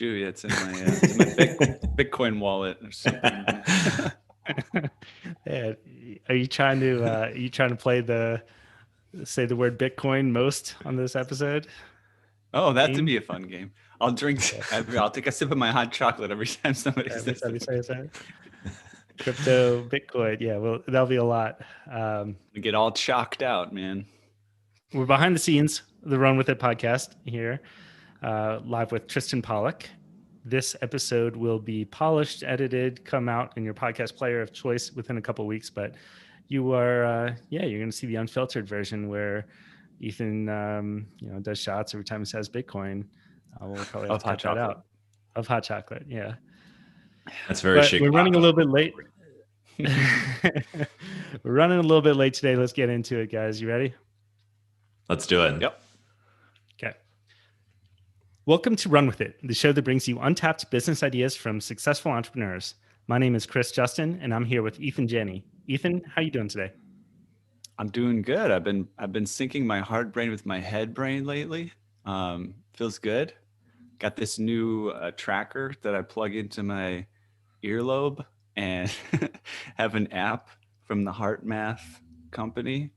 Dude, it's in my Bitcoin wallet or something. Yeah. Are you trying to say the word Bitcoin most on this episode? Oh, that would be a fun game. I'll take a sip of my hot chocolate every time somebody says that. Crypto, Bitcoin. Yeah, well, that'll be a lot. We get all chalked out, man. We're behind the scenes, the Run With It podcast here, live with Tristan Pollock. This episode will be polished, edited, come out in your podcast player of choice within a couple of weeks. But you are, you're going to see the unfiltered version where Ethan, does shots every time he says Bitcoin. We'll probably have to cut that out of hot chocolate. Yeah, that's very Chicago. We're running a little bit late. We're running a little bit late today. Let's get into it, guys. You ready? Let's do it. Yep. Okay. Welcome to Run With It, the show that brings you untapped business ideas from successful entrepreneurs. My name is Chris Justin, and I'm here with Ethan Jenny. Ethan, how you doing today? I'm doing good. I've been syncing my heart brain with my head brain lately. Feels good. Got this new tracker that I plug into my earlobe and have an app from the HeartMath company.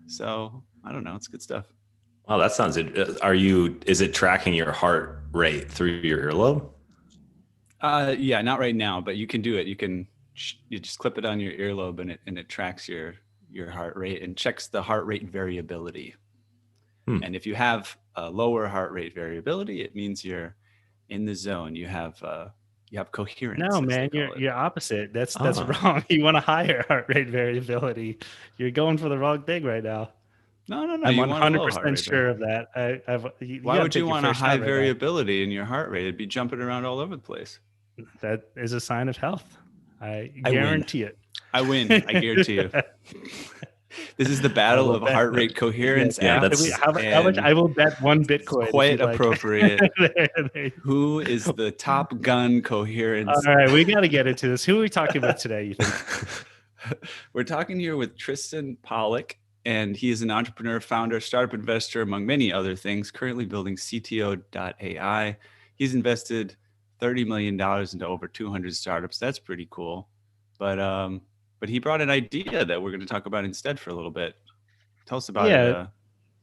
So I don't know. It's good stuff. Wow, that sounds it. Is it tracking your heart rate through your earlobe? Yeah, not right now, but you can do it. You just clip it on your earlobe and it tracks your heart rate and checks the heart rate variability. And if you have a lower heart rate variability, it means you're in the zone. You have coherence. No, man, you're opposite. That's wrong. You want a higher heart rate variability. You're going for the wrong thing right now. No. I'm 100% sure of that. Why would you want a high variability in your heart rate? It'd be jumping around all over the place. That is a sign of health. I guarantee it. I win. I guarantee you. This is the battle of heart rate coherence. Yeah, how much? I will bet one Bitcoin. Quite appropriate. Who is the top gun coherence? All right, we got to get into this. Who are we talking about today, you think? We're talking here with Tristan Pollock, and he is an entrepreneur, founder, startup investor, among many other things, currently building CTO.ai. He's invested $30 million into over 200 startups. That's pretty cool. But he brought an idea that we're going to talk about instead for a little bit. Tell us about it,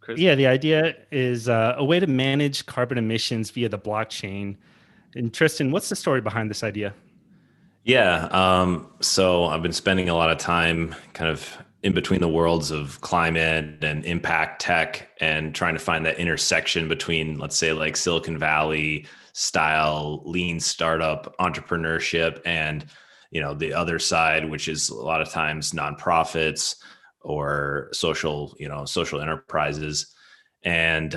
Chris. Yeah, the idea is a way to manage carbon emissions via the blockchain. And Tristan, what's the story behind this idea? Yeah, so I've been spending a lot of time kind of in between the worlds of climate and impact tech and trying to find that intersection between, let's say, like Silicon Valley style lean startup entrepreneurship and the other side, which is a lot of times nonprofits or social enterprises. And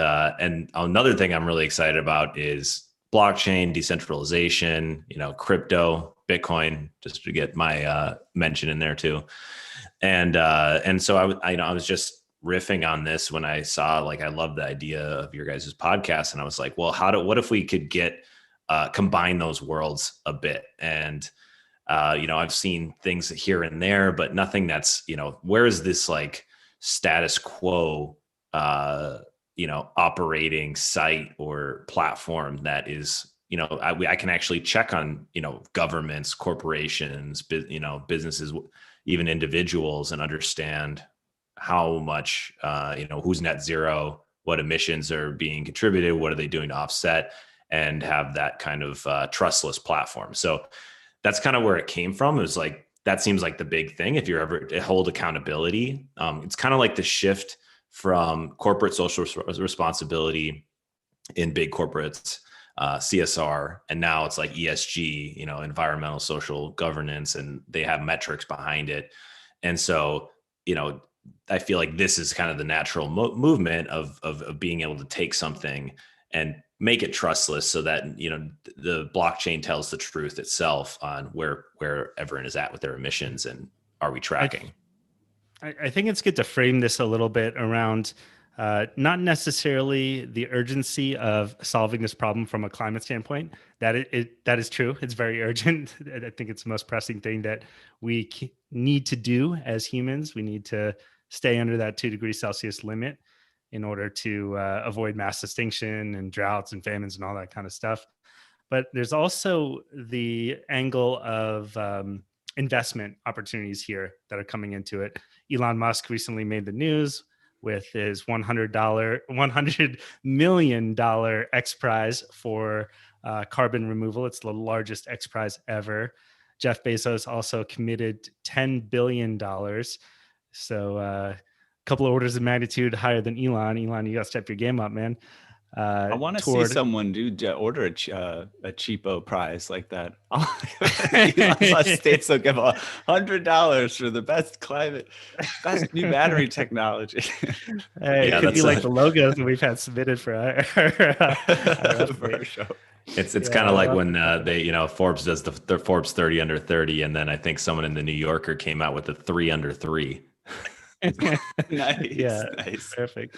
another thing I'm really excited about is blockchain, decentralization, crypto, Bitcoin, just to get my mention in there too. And so I was just riffing on this when I saw, I love the idea of your guys' podcast. And I was like, well, what if we could combine those worlds a bit? And I've seen things here and there, but nothing that's, where is this status quo, operating site or platform that is, I can actually check on, governments, corporations, businesses, even individuals, and understand how much, who's net zero, what emissions are being contributed, what are they doing to offset, and have that kind of trustless platform. So that's kind of where it came from. It was that seems like the big thing. If you're ever to hold accountability, it's kind of like the shift from corporate social responsibility in big corporates, CSR, and now it's like ESG, environmental social governance, and they have metrics behind it. And so, I feel like this is kind of the natural movement of being able to take something and make it trustless so that, the blockchain tells the truth itself on where everyone is at with their emissions and are we tracking? I think it's good to frame this a little bit around not necessarily the urgency of solving this problem from a climate standpoint. That is true. It's very urgent. I think it's the most pressing thing that we need to do as humans. We need to stay under that 2 degrees Celsius limit in order to avoid mass extinction and droughts and famines and all that kind of stuff. but there's also the angle of investment opportunities here that are coming into it. Elon Musk recently made the news with his $100 million X Prize for carbon removal. It's the largest X Prize ever. Jeff Bezos also committed $10 billion. So a couple of orders of magnitude higher than Elon. Elon, you got to step your game up, man. I want to see someone order a cheapo prize like that. Elon Musk states they'll give $100 for the best new battery technology. Hey, it could be like the logos that we've had submitted for our show. It's kind of like when they, Forbes does the Forbes 30 under 30, and then I think someone in the New Yorker came out with the 3 under 3. Nice. Perfect.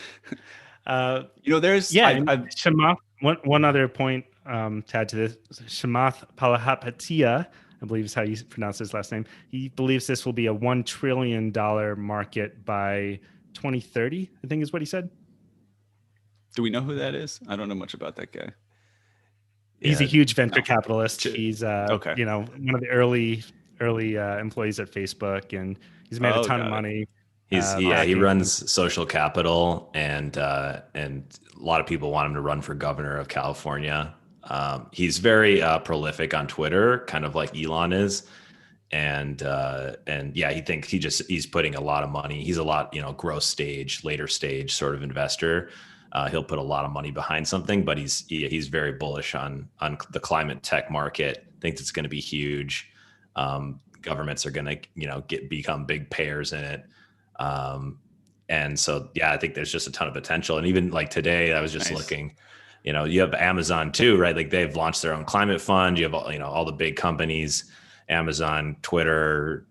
There's Chamath. One other point to add to this: Chamath Palihapitiya, I believe is how you pronounce his last name. He believes this will be a $1 trillion market by 2030. I think is what he said. Do we know who that is? I don't know much about that guy. He's a huge venture capitalist. He's one of the early employees at Facebook, and he's made a ton of money. He runs Social Capital, and a lot of people want him to run for governor of California. He's very prolific on Twitter, kind of like Elon is, and he thinks he's putting a lot of money. He's a lot, growth stage, later stage sort of investor. He'll put a lot of money behind something, but he's very bullish on the climate tech market. Thinks it's going to be huge. Governments are going to become big payers in it. And so, I think there's just a ton of potential. And even like today, I was just looking, you have Amazon too, right? Like they've launched their own climate fund. You have, all the big companies, Amazon, Twitter,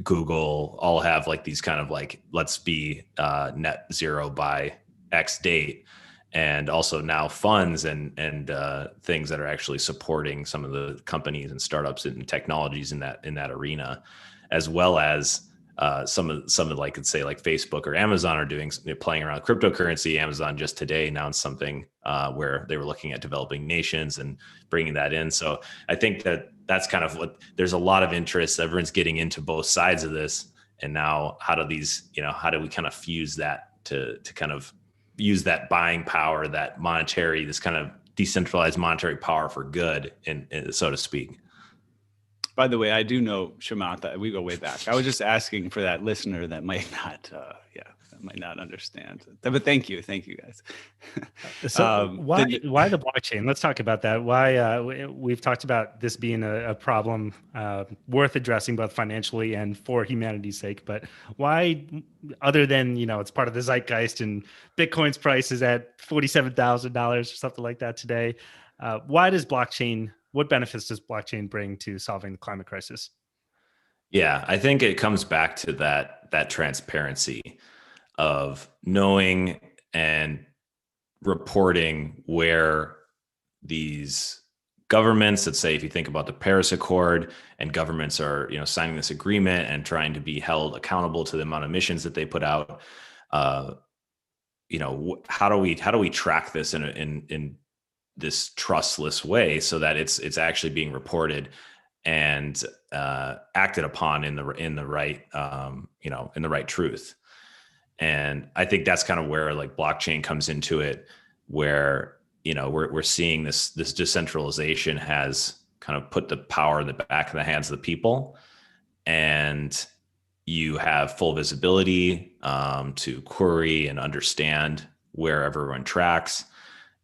Google, all have like these kind of like, let's be net zero by X date. And also now funds and things that are actually supporting some of the companies and startups and technologies in that arena, as well as some of like, let's say like Facebook or Amazon are playing around with cryptocurrency. Amazon just today announced something where they were looking at developing nations and bringing that in. So I think that's kind of what, there's a lot of interest. Everyone's getting into both sides of this. And now how do we kind of fuse that to kind of use that buying power, that monetary, this kind of decentralized monetary power for good, and so to speak. By the way, I do know Chamath. We go way back. I was just asking for that listener that might not understand. But thank you guys. So why the blockchain? Let's talk about that. Why we've talked about this being a problem worth addressing both financially and for humanity's sake. But why, other than it's part of the zeitgeist and Bitcoin's price is at $47,000 or something like that today? Why does blockchain? What benefits does blockchain bring to solving the climate crisis? Yeah, I think it comes back to that transparency of knowing and reporting where these governments, let's say if you think about the Paris Accord, and governments are signing this agreement and trying to be held accountable to the amount of emissions that they put out. How do we track this in this trustless way so that it's actually being reported and acted upon in the right in the right truth. And I think that's kind of where like blockchain comes into it, where we're seeing this decentralization has kind of put the power in the back of the hands of the people, and you have full visibility to query and understand where everyone tracks.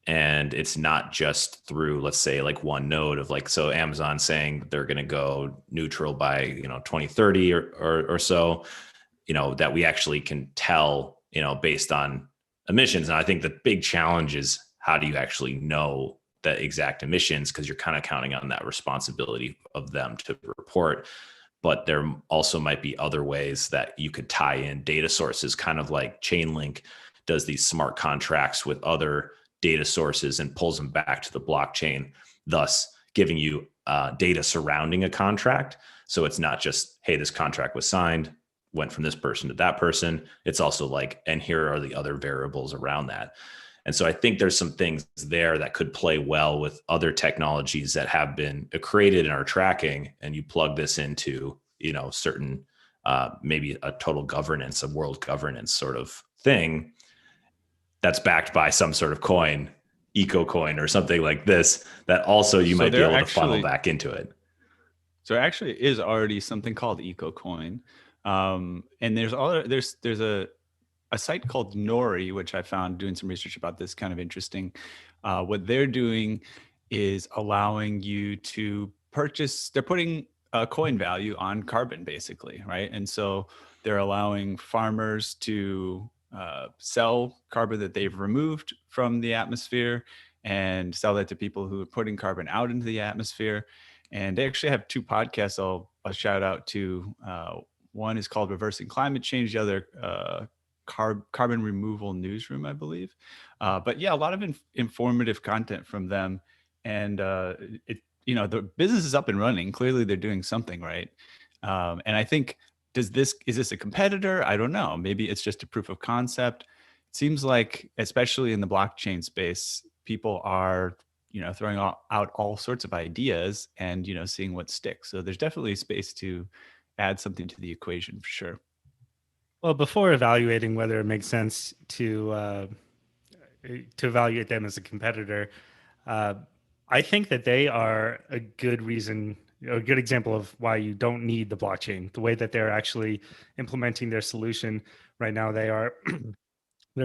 And it's not just through, let's say, like one node of like, so Amazon saying they're going to go neutral by 2030 or so, that we actually can tell, based on emissions. And I think the big challenge is, how do you actually know the exact emissions? Because you're kind of counting on that responsibility of them to report. But there also might be other ways that you could tie in data sources, kind of like Chainlink does these smart contracts with other data sources and pulls them back to the blockchain, thus giving you data surrounding a contract. So it's not just, hey, this contract was signed, went from this person to that person. It's also like, and here are the other variables around that. And so I think there's some things there that could play well with other technologies that have been created and are tracking. And you plug this into, certain, maybe a total governance, a world governance sort of thing that's backed by some sort of coin, eco coin or something like this, that also you might be able to funnel back into it. So there actually is already something called EcoCoin. And there's a site called Nori, which I found doing some research about this, kind of interesting. What they're doing is allowing you to purchase, they're putting a coin value on carbon basically, right? And so they're allowing farmers to sell carbon that they've removed from the atmosphere and sell that to people who are putting carbon out into the atmosphere. And they actually have two podcasts I'll shout out to. One is called Reversing Climate Change, the other Carbon Removal Newsroom, I believe. But yeah, a lot of informative content from them. And the business is up and running. Clearly they're doing something right. And I think, is this a competitor? I don't know. Maybe it's just a proof of concept. It seems like, especially in the blockchain space, people are throwing out all sorts of ideas and seeing what sticks. So there's definitely space to add something to the equation for sure. Well, before evaluating whether it makes sense to evaluate them as a competitor, I think that they are a good example of why you don't need the blockchain. The way that they're actually implementing their solution right now, they're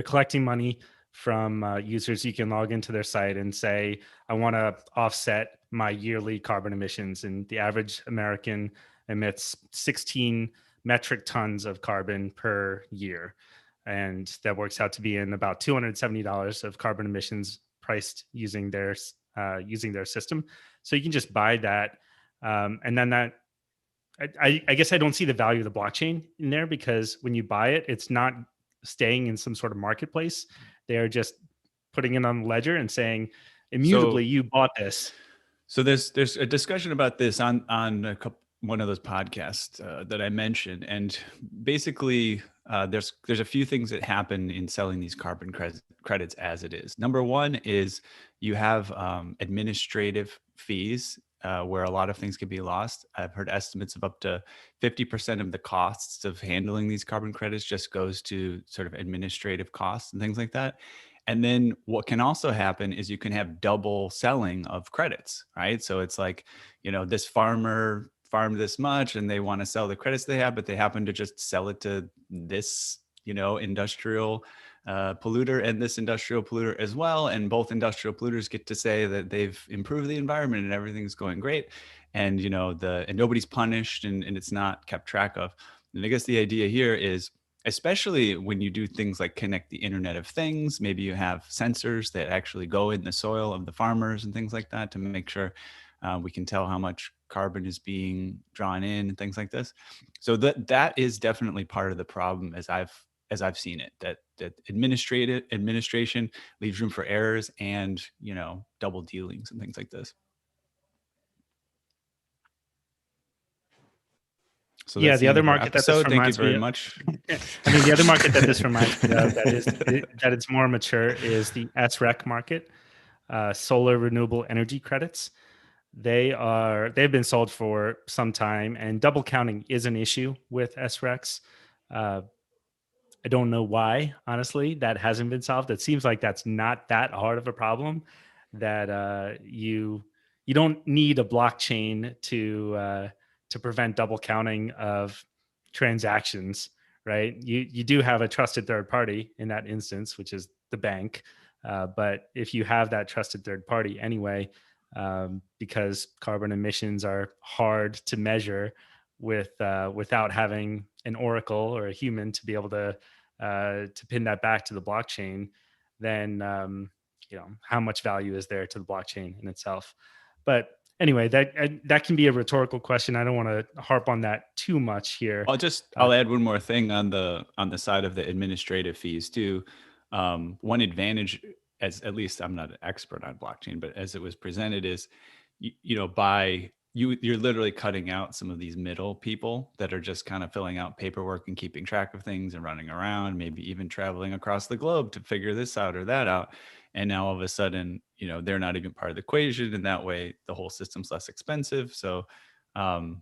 collecting money from users. You can log into their site and say, I want to offset my yearly carbon emissions. And the average American emits 16 metric tons of carbon per year. And that works out to be in about $270 of carbon emissions priced using their system. So you can just buy that. And then I guess I don't see the value of the blockchain in there, because when you buy it, it's not staying in some sort of marketplace. They're just putting it on the ledger and saying, immutably, you bought this. So there's a discussion about this on one of those podcasts that I mentioned, and basically there's a few things that happen in selling these carbon credits as it is. Number one is you have administrative fees where a lot of things can be lost. I've heard estimates of up to 50% of the costs of handling these carbon credits just goes to sort of administrative costs and things like that. And then what can also happen is you can have double selling of credits, right? So it's like, this farmer farmed this much and they want to sell the credits they have, but they happen to just sell it to this, industrial polluter and this industrial polluter as well. And both industrial polluters get to say that they've improved the environment and everything's going great. And, and nobody's punished and it's not kept track of. And I guess the idea here is, especially when you do things like connect the Internet of Things, maybe you have sensors that actually go in the soil of the farmers and things like that to make sure we can tell how much carbon is being drawn in and things like this. So that is definitely part of the problem as I've seen it, that administration leaves room for errors and, double dealings and things like this. So yeah, the other market that this reminds me of, much. I mean, the other market that this reminds me of that it's more mature is the SREC market, solar renewable energy credits. They've been sold for some time, and double counting is an issue with SRECs. I don't know why, honestly, that hasn't been solved. It seems like that's not that hard of a problem, that you don't need a blockchain to prevent double counting of transactions, right? You do have a trusted third party in that instance, which is the bank. But if you have that trusted third party anyway, because carbon emissions are hard to measure without having an oracle or a human to be able to pin that back to the blockchain, then how much value is there to the blockchain in itself? But anyway, that can be a rhetorical question. I don't want to harp on that too much here. I'll add one more thing on the side of the administrative fees too. One advantage, as at least I'm not an expert on blockchain, but as it was presented, is by you're literally cutting out some of these middle people that are just kind of filling out paperwork and keeping track of things and running around, maybe even traveling across the globe to figure this out or that out. And now all of a sudden, they're not even part of the equation. And that way the whole system's less expensive. So, some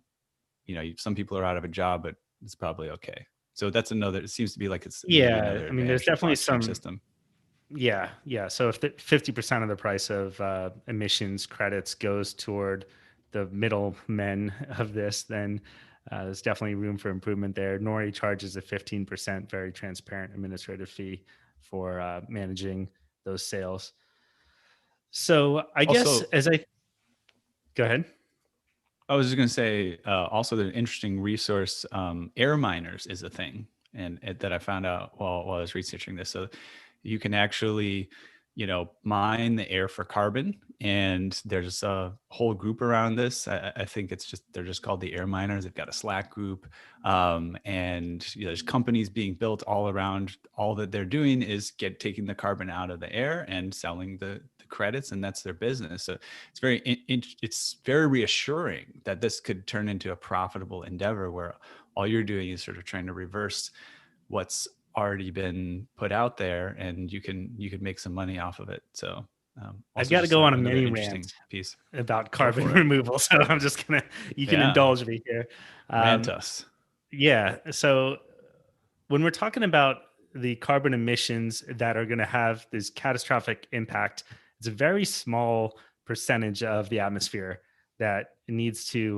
people are out of a job, but it's probably okay. So that's another, it seems to be like it's maybe another I mean, there's advantage of definitely blockchain some system. Yeah. So if 50% of the price of emissions credits goes toward the middlemen of this, then there's definitely room for improvement there. Nori charges a 15% very transparent administrative fee for managing those sales. So I guess go ahead. I was just going to say, also the interesting resource, air miners is a thing, and that I found out while I was researching this. So you can actually, mine the air for carbon, and there's a whole group around this. I think they're just called the air miners. They've got a Slack group, and there's companies being built all around. All that they're doing is taking the carbon out of the air and selling the credits, and that's their business. So it's very reassuring that this could turn into a profitable endeavor where all you're doing is sort of trying to reverse what's already been put out there, and you can make some money off of it. So I've got to go on a mini rant piece about carbon removal, so I'm just gonna can indulge me here. Rant us. Yeah. So when we're talking about the carbon emissions that are going to have this catastrophic impact, it's a very small percentage of the atmosphere that needs to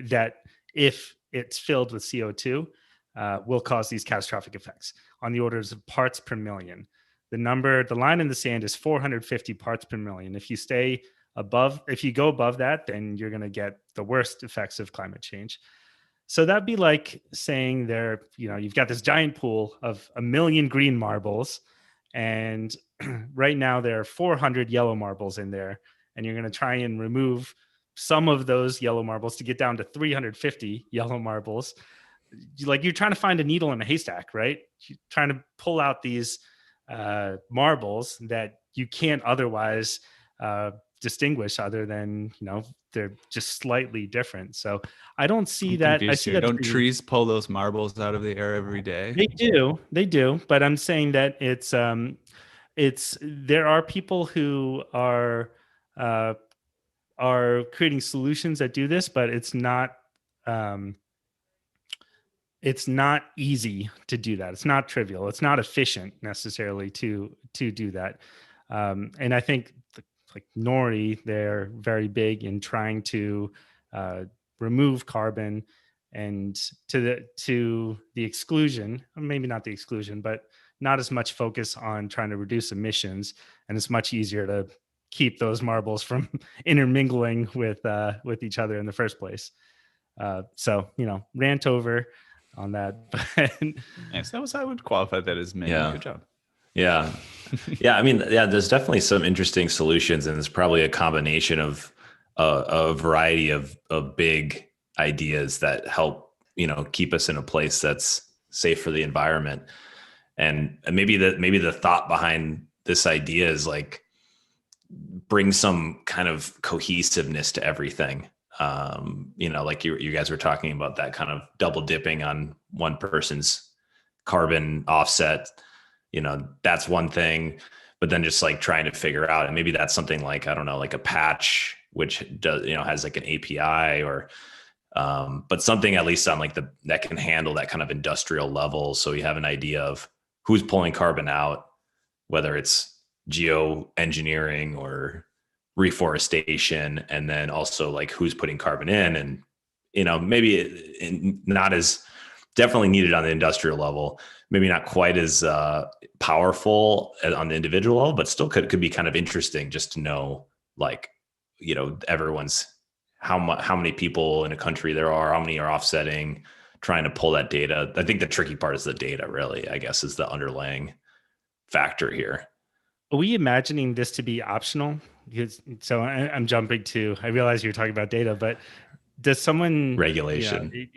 that if it's filled with CO2 will cause these catastrophic effects on the orders of parts per million. The line in the sand is 450 parts per million. If you go above that, then you're going to get the worst effects of climate change. So that'd be like saying you've got this giant pool of 1 million green marbles, and right now there are 400 yellow marbles in there, and you're going to try and remove some of those yellow marbles to get down to 350 yellow marbles. You're trying to find a needle in a haystack, right? You're trying to pull out these marbles that you can't otherwise distinguish, other than they're just slightly different. So I don't see that. I see that. Don't trees pull those marbles out of the air every day? They do. But I'm saying that there are people who are creating solutions that do this, but it's not easy to do that. It's not trivial. It's not efficient necessarily to do that. And I think like Nori, they're very big in trying to remove carbon, and to the exclusion, maybe not the exclusion, but not as much focus on trying to reduce emissions. And it's much easier to keep those marbles from intermingling with each other in the first place. So rant over on that. But yes, that was, I would qualify that as many. Yeah. Good job. Yeah. I mean, there's definitely some interesting solutions, and it's probably a combination of a variety of big ideas that help, keep us in a place that's safe for the environment. And maybe the thought behind this idea is like bring some kind of cohesiveness to everything. Like you guys were talking about that kind of double dipping on one person's carbon offset. That's one thing, but then just like trying to figure out, and maybe that's something like, I don't know, like a patch, which does, has like an API or, but something at least on like that can handle that kind of industrial level. So you have an idea of who's pulling carbon out, whether it's geoengineering or reforestation, and then also like who's putting carbon in, and, maybe not as definitely needed on the industrial level, maybe not quite as powerful on the individual level, but still could be kind of interesting just to know, like, everyone's how many people in a country there are, how many are offsetting, trying to pull that data. I think the tricky part is the data, really, I guess, is the underlying factor here. Are we imagining this to be optional? So I'm jumping to, I realize you're talking about data, but does someone regulation?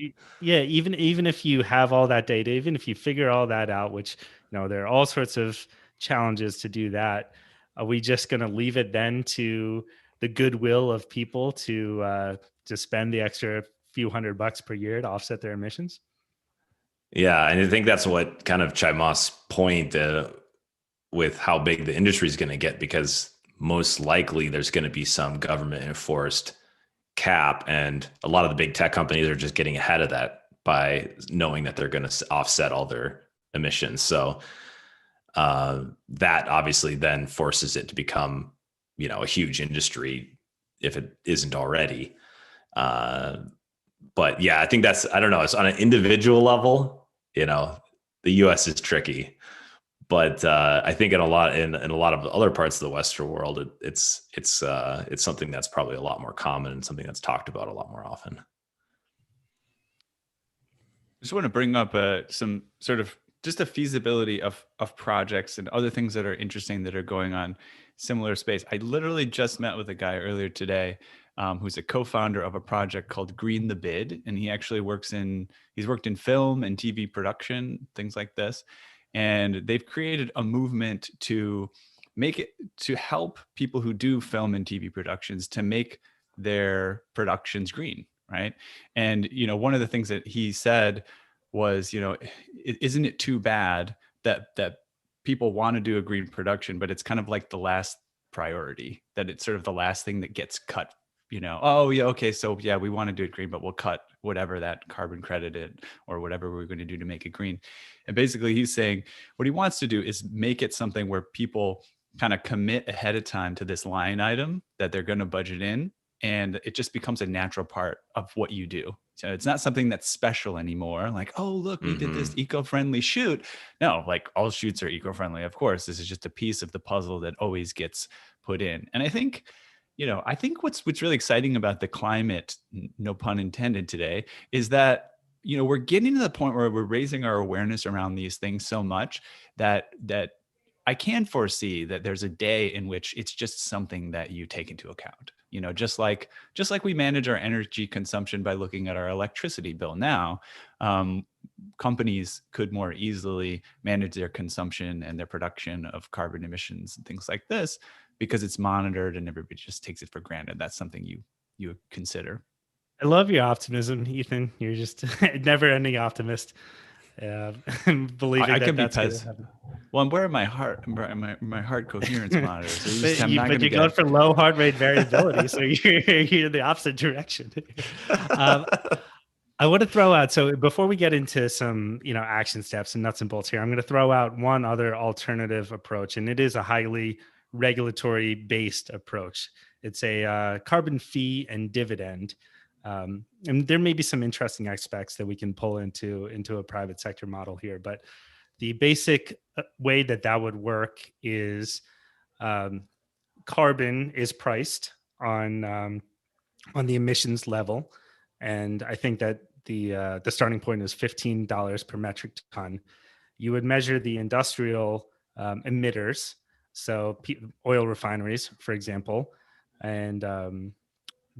Even if you have all that data, even if you figure all that out, which there are all sorts of challenges to do that, are we just going to leave it then to the goodwill of people to spend the extra few $100 per year to offset their emissions? Yeah, and I think that's what kind of Chaima's point with how big the industry is going to get, because most likely there's going to be some government enforced cap, and a lot of the big tech companies are just getting ahead of that by knowing that they're going to offset all their emissions. So that obviously then forces it to become, a huge industry if it isn't already. But yeah, I think I don't know. It's on an individual level, the US is tricky, but I think in a lot of the other parts of the Western world, it's something that's probably a lot more common and something that's talked about a lot more often. I just want to bring up some sort of just a feasibility of projects and other things that are interesting that are going on similar space. I literally just met with a guy earlier today who's a co-founder of a project called Green the Bid. And he actually he's worked in film and TV production, things like this. And they've created a movement to help people who do film and TV productions to make their productions green. Right. And, one of the things that he said was, isn't it too bad that people want to do a green production, but it's kind of like the last priority, that it's sort of the last thing that gets cut, oh yeah, okay, so yeah, we want to do it green, but we'll cut whatever that carbon credit is or whatever we're going to do to make it green. And basically he's saying what he wants to do is make it something where people kind of commit ahead of time to this line item that they're going to budget in, and it just becomes a natural part of what you do. So it's not something that's special anymore. Like, oh, look, we did this eco-friendly shoot. No, like all shoots are eco-friendly. Of course, this is just a piece of the puzzle that always gets put in. And I think, what's really exciting about the climate, no pun intended today, is that, we're getting to the point where we're raising our awareness around these things so much that I can foresee that there's a day in which it's just something that you take into account. Just like we manage our energy consumption by looking at our electricity bill now, companies could more easily manage their consumption and their production of carbon emissions and things like this because it's monitored and everybody just takes it for granted. That's something you would consider. I love your optimism, Ethan. You're just a never-ending optimist. Believing I can that's be well, I'm wearing my heart coherence monitor. So but you're going for low heart rate variability, so you're in the opposite direction. I want to throw out, so before we get into some action steps and nuts and bolts here, I'm going to throw out one other alternative approach, and it is a highly regulatory based approach. It's a carbon fee and dividend. And there may be some interesting aspects that we can pull into a private sector model here, but the basic way that would work is carbon is priced on the emissions level, and I think that the starting point is $15 per metric ton. You would measure the industrial emitters, so oil refineries, for example, and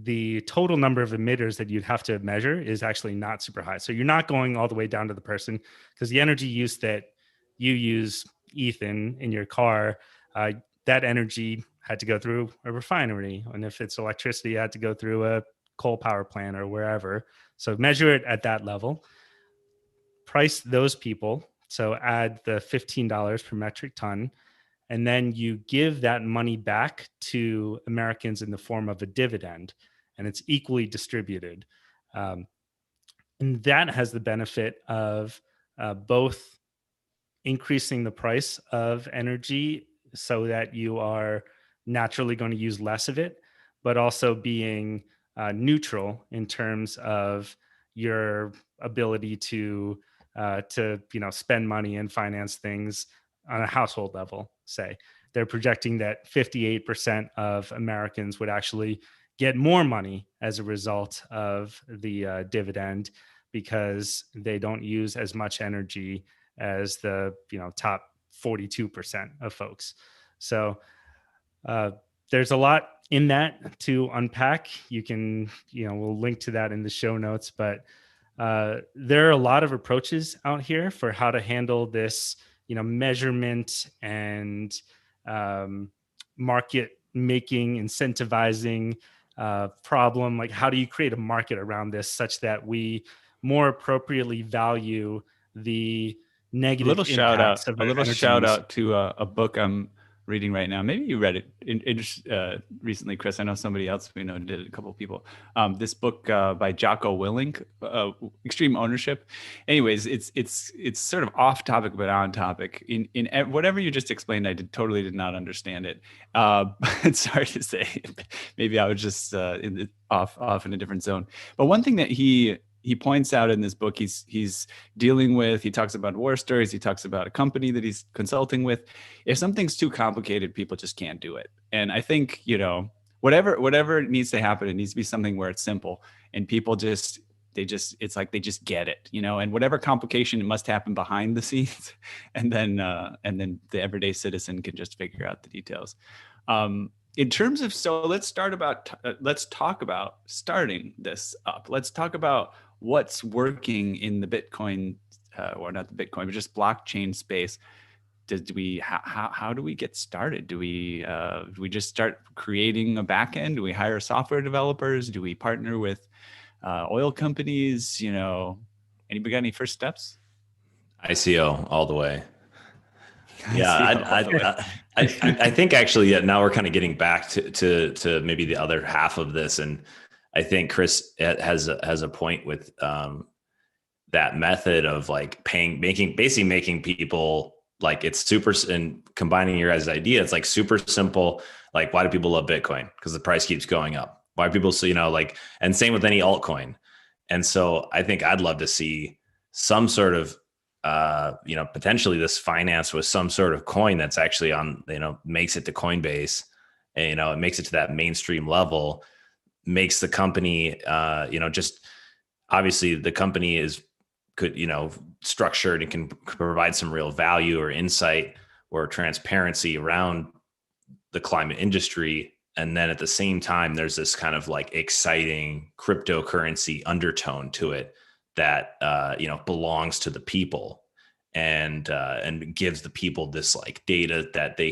the total number of emitters that you'd have to measure is actually not super high. So you're not going all the way down to the person, because the energy use that you use, Ethan, in your car, that energy had to go through a refinery. And if it's electricity, it had to go through a coal power plant or wherever. So measure it at that level. Price those people. So add the $15 per metric ton. And then you give that money back to Americans in the form of a dividend, and it's equally distributed. And that has the benefit of both increasing the price of energy so that you are naturally going to use less of it, but also being neutral in terms of your ability to spend money and finance things on a household level. Say they're projecting that 58% of Americans would actually get more money as a result of the dividend, because they don't use as much energy as the top 42% of folks. So there's a lot in that to unpack. You can we'll link to that in the show notes, but there are a lot of approaches out here for how to handle this measurement and market making, incentivizing problem? Like, how do you create a market around this such that we more appropriately value the negative impacts of a little energy shout use? out to a book I'm reading right now. Maybe you read it recently, Chris. I know somebody else we know did it, a couple of people. This book by Jocko Willink, Extreme Ownership. Anyways, it's sort of off topic but on topic. In whatever you just explained, I totally did not understand it. It's hard to say. Maybe I was just off in a different zone. But one thing that he points out in this book, he's dealing with, he talks about war stories, he talks about a company that he's consulting with. If something's too complicated, people just can't do it. And I think, whatever needs to happen, it needs to be something where it's simple and people it's like they just get it, and whatever complication, it must happen behind the scenes. And then the everyday citizen can just figure out the details. In terms of, so let's talk about starting this up. Let's talk about what's working in the Bitcoin, or not the Bitcoin, but just blockchain space. How do we get started? Do we just start creating a backend? Do we hire software developers? Do we partner with oil companies? Anybody got any first steps? ICO all the way. Yeah, I think actually, now we're kind of getting back to maybe the other half of this, and I think Chris has a point with that method of like making people, like, it's super, and combining your guys' idea, it's like super simple. Like, why do people love Bitcoin? Because the price keeps going up. Why people, and same with any altcoin. And so I think I'd love to see some sort of potentially this finance with some sort of coin that's actually on, makes it to Coinbase, and, it makes it to that mainstream level, makes the company, just obviously the company could structured and can provide some real value or insight or transparency around the climate industry. And then at the same time, there's this kind of like exciting cryptocurrency undertone to it that, belongs to the people, and gives the people this like data that they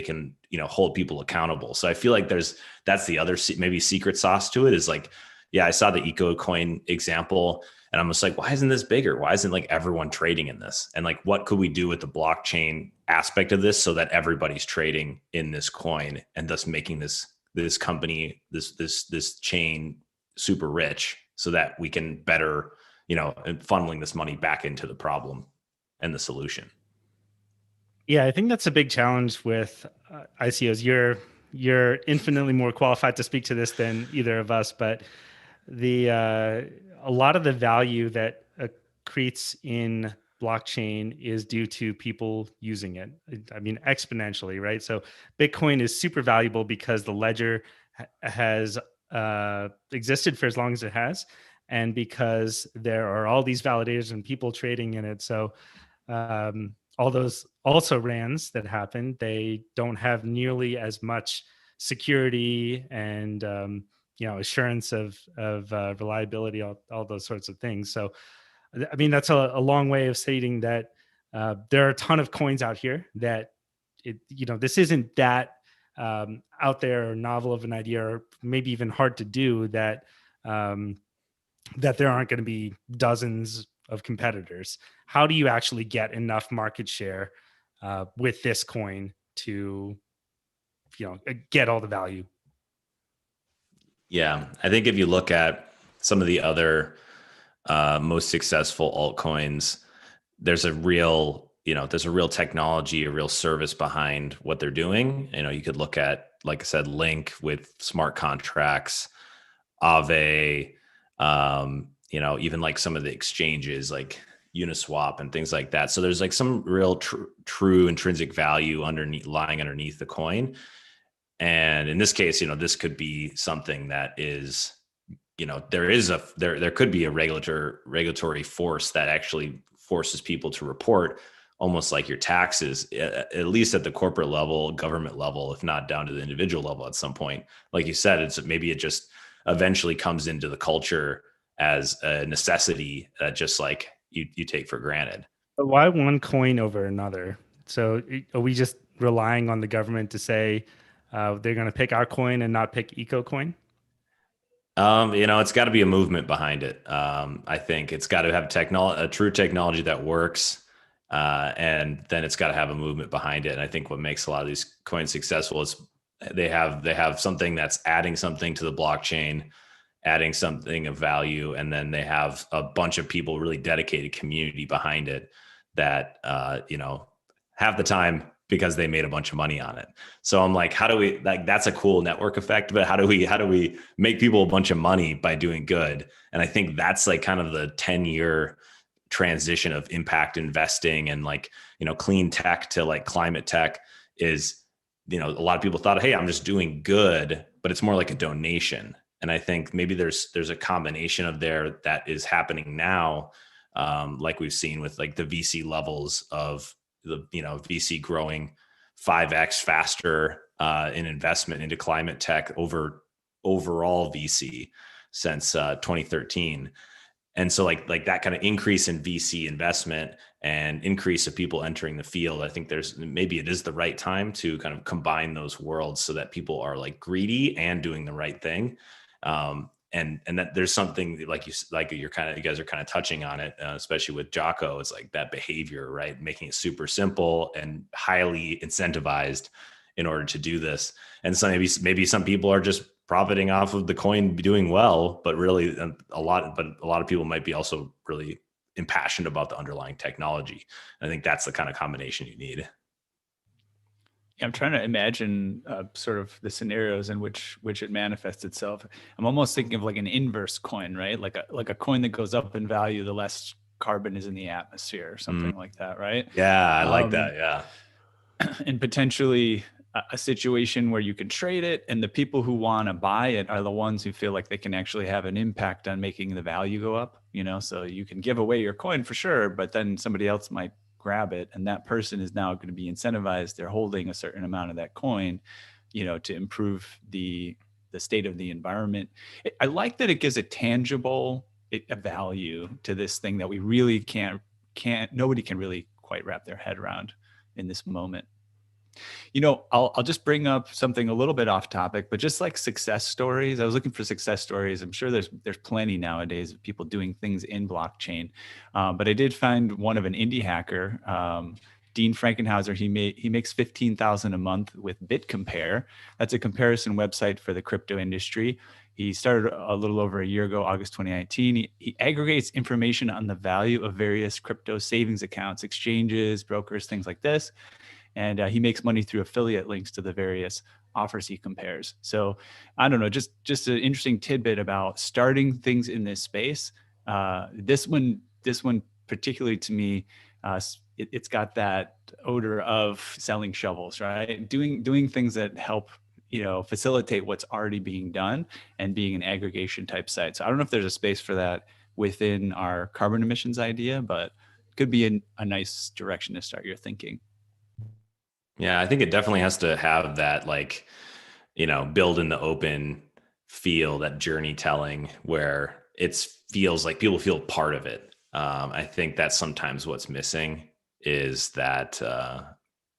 can, hold people accountable. So I feel like that's the other maybe secret sauce to it, is like, yeah, I saw the EcoCoin example and I'm just like, why isn't this bigger? Why isn't like everyone trading in this? And like, what could we do with the blockchain aspect of this so that everybody's trading in this coin, and thus making this company, this chain super rich, so that we can better, funneling this money back into the problem and the solution. Yeah, I think that's a big challenge with ICOs. You're infinitely more qualified to speak to this than either of us, but a lot of the value that creates in blockchain is due to people using it. I mean, exponentially, right? So Bitcoin is super valuable because the ledger has existed for as long as it has, and because there are all these validators and people trading in it. So all those also rans that happen, they don't have nearly as much security and assurance of reliability, all those sorts of things. So I mean, that's a long way of stating that there are a ton of coins out here that this isn't that out there or novel of an idea, or maybe even hard to do, that that there aren't going to be dozens of competitors. How do you actually get enough market share with this coin to get all the value? Yeah, I think if you look at some of the other most successful altcoins, there's a real technology, a real service behind what they're doing. You could look at, like I said, Link with smart contracts, Aave, even like some of the exchanges like Uniswap and things like that. So there's like some real true intrinsic value lying underneath the coin. And in this case, this could be something that is, there could be a regulatory force that actually forces people to report, almost like your taxes, at least at the corporate level, government level, if not down to the individual level at some point. Like you said, it just eventually comes into the culture as a necessity that just like you take for granted. But why one coin over another? So are we just relying on the government to say, they're going to pick our coin and not pick EcoCoin? It's got to be a movement behind it. I think it's got to have a true technology that works, and then it's got to have a movement behind it. And I think what makes a lot of these coins successful is they have something that's adding something to the blockchain, adding something of value, and then they have a bunch of people, really dedicated community behind it that have the time because they made a bunch of money on it. So I'm like, how do we, like, that's a cool network effect, but how do we make people a bunch of money by doing good? And I think that's like kind of the 10-year transition of impact investing and like, clean tech to like climate tech is, a lot of people thought, hey, I'm just doing good, but it's more like a donation. And I think maybe there's a combination of there that is happening now. Like we've seen with like the VC levels of the VC growing 5x faster in investment into climate tech over overall VC since 2013. And so like that kind of increase in VC investment and increase of people entering the field, I think maybe it is the right time to kind of combine those worlds so that people are like greedy and doing the right thing. And that there's something you guys are kind of touching on it, especially with Jocko. It's like that behavior, right? Making it super simple and highly incentivized in order to do this. And so maybe some people are just profiting off of the coin doing well, but really a lot of people might be also really impassioned about the underlying technology. I think that's the kind of combination you need. I'm trying to imagine sort of the scenarios in which it manifests itself. I'm almost thinking of like an inverse coin, right? Like a coin that goes up in value the less carbon is in the atmosphere or something like that, right? Yeah, I like that. Yeah. And potentially a situation where you can trade it, and the people who want to buy it are the ones who feel like they can actually have an impact on making the value go up. So you can give away your coin for sure, but then somebody else might grab it, and that person is now going to be incentivized. They're holding a certain amount of that coin, to improve the state of the environment. I like that it gives a tangible value to this thing that we really nobody can really quite wrap their head around in this moment. I'll just bring up something a little bit off topic, but just like success stories. I was looking for success stories. I'm sure there's plenty nowadays of people doing things in blockchain. But I did find one of an indie hacker, Dean Frankenhauser. He makes $15,000 a month with BitCompare. That's a comparison website for the crypto industry. He started a little over a year ago, August 2019. He aggregates information on the value of various crypto savings accounts, exchanges, brokers, things like this. And he makes money through affiliate links to the various offers he compares. So I don't know, just an interesting tidbit about starting things in this space. This one particularly to me, it's got that odor of selling shovels, right? Doing things that help facilitate what's already being done and being an aggregation type site. So I don't know if there's a space for that within our carbon emissions idea, but it could be a nice direction to start your thinking. Yeah, I think it definitely has to have that, like, build in the open feel, that journey telling where it feels like people feel part of it. I think that's sometimes what's missing is that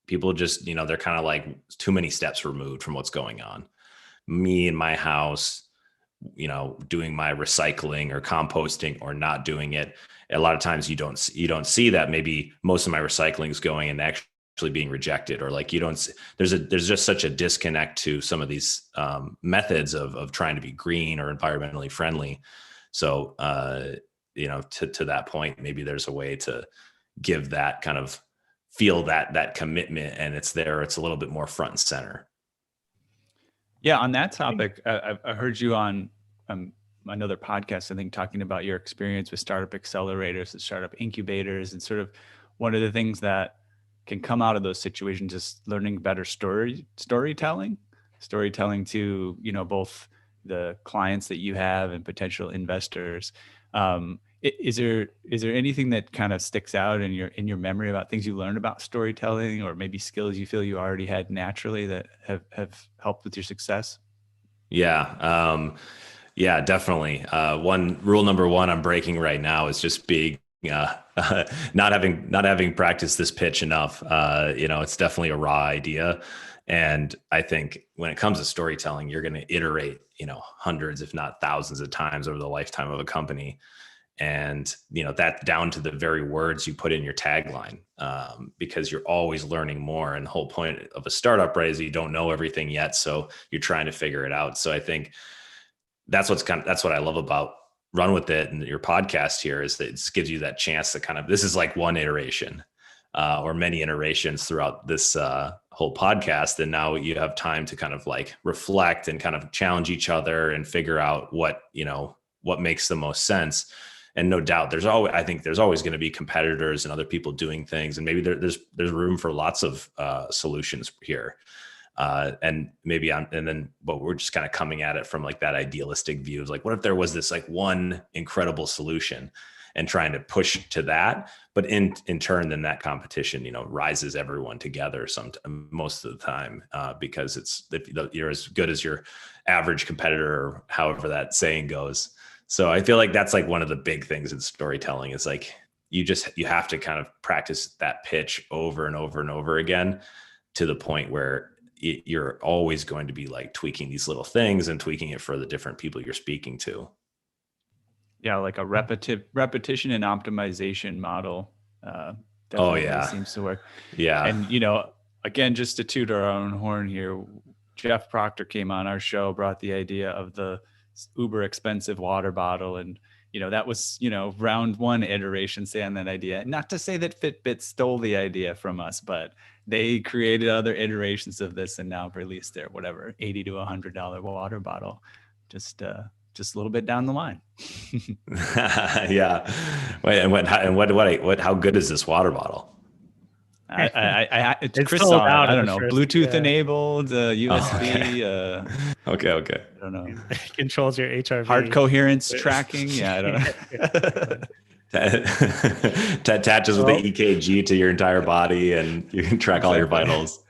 people just, they're kind of like too many steps removed from what's going on. Me in my house, doing my recycling or composting or not doing it. A lot of times you don't see that. Maybe most of my recycling is going and actually being rejected, or like there's just such a disconnect to some of these methods of trying to be green or environmentally friendly. So to that point, maybe there's a way to give that kind of feel that commitment, and it's a little bit more front and center. Yeah, on that topic, I heard you on another podcast, I think, talking about your experience with startup accelerators and startup incubators, and sort of one of the things that can come out of those situations is learning better storytelling to, both the clients that you have and potential investors. Is there anything that kind of sticks out in your memory about things you learned about storytelling, or maybe skills you feel you already had naturally that have helped with your success? Yeah. Yeah, definitely. Rule number one I'm breaking right now is just being not having practiced this pitch enough. It's definitely a raw idea, And I think when it comes to storytelling, you're going to iterate, hundreds, if not thousands of times over the lifetime of a company. And, that down to the very words you put in your tagline, because you're always learning more. And the whole point of a startup, right, is you don't know everything yet. So you're trying to figure it out. So I think that's what I love about Run With It and your podcast here, is that it gives you that chance to this is like one iteration, or many iterations throughout this whole podcast. And now you have time to kind of like reflect and kind of challenge each other and figure out what makes the most sense. And no doubt I think there's always going to be competitors and other people doing things. And maybe there's room for lots of solutions here. But we're just kind of coming at it from like that idealistic view of like, what if there was this like one incredible solution, and trying to push to that. But in turn, then that competition, rises everyone together most of the time, because you're as good as your average competitor, or however that saying goes. So I feel like that's like one of the big things in storytelling is like, you have to kind of practice that pitch over and over and over again, to the point where you're always going to be like tweaking these little things and tweaking it for the different people you're speaking to. Yeah, like a repetition and optimization model. Definitely seems to work. Yeah. And, again, just to toot our own horn here, Jeff Proctor came on our show, brought the idea of the uber expensive water bottle. And, that was, round one iteration, say, on that idea. Not to say that Fitbit stole the idea from us, but they created other iterations of this and now released their whatever $80 to $100 water bottle. Just a little bit down the line. Yeah. Wait, and how good is this water bottle? It's Chris sold out. I don't know. Bluetooth enabled, USB. Okay. I don't know. It controls your HRV. Heart coherence tracking. Yeah, I don't know. Attaches with the EKG to your entire body, and you can track all your vitals.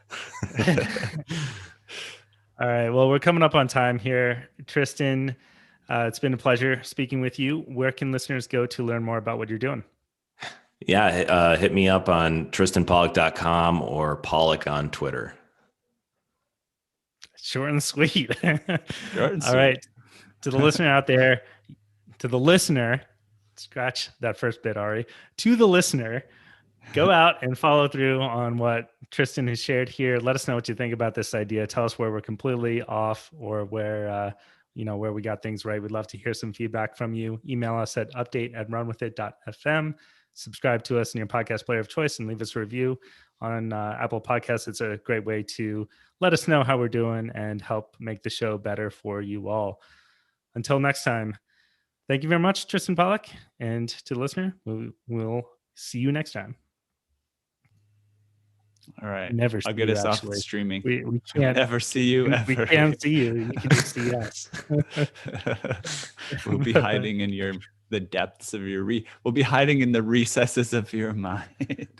All right. Well, we're coming up on time here. Tristan, it's been a pleasure speaking with you. Where can listeners go to learn more about what you're doing? Yeah, hit me up on tristanpollock.com or Pollock on Twitter. Short and sweet. All right. To the listener out there, scratch that first bit, Ari. To the listener, go out and follow through on what Tristan has shared here. Let us know what you think about this idea. Tell us where we're completely off, or where we got things right. We'd love to hear some feedback from you. Email us at update@runwithit.fm. Subscribe to us in your podcast player of choice and leave us a review on Apple Podcasts. It's a great way to let us know how we're doing and help make the show better for you all. Until next time, thank you very much, Tristan Pollock. And to the listener, we'll see you next time. All right. I'll get us off the streaming. We can't never see you ever. We can't see you. You can just see us. We'll be hiding in the depths of we'll be hiding in the recesses of your mind.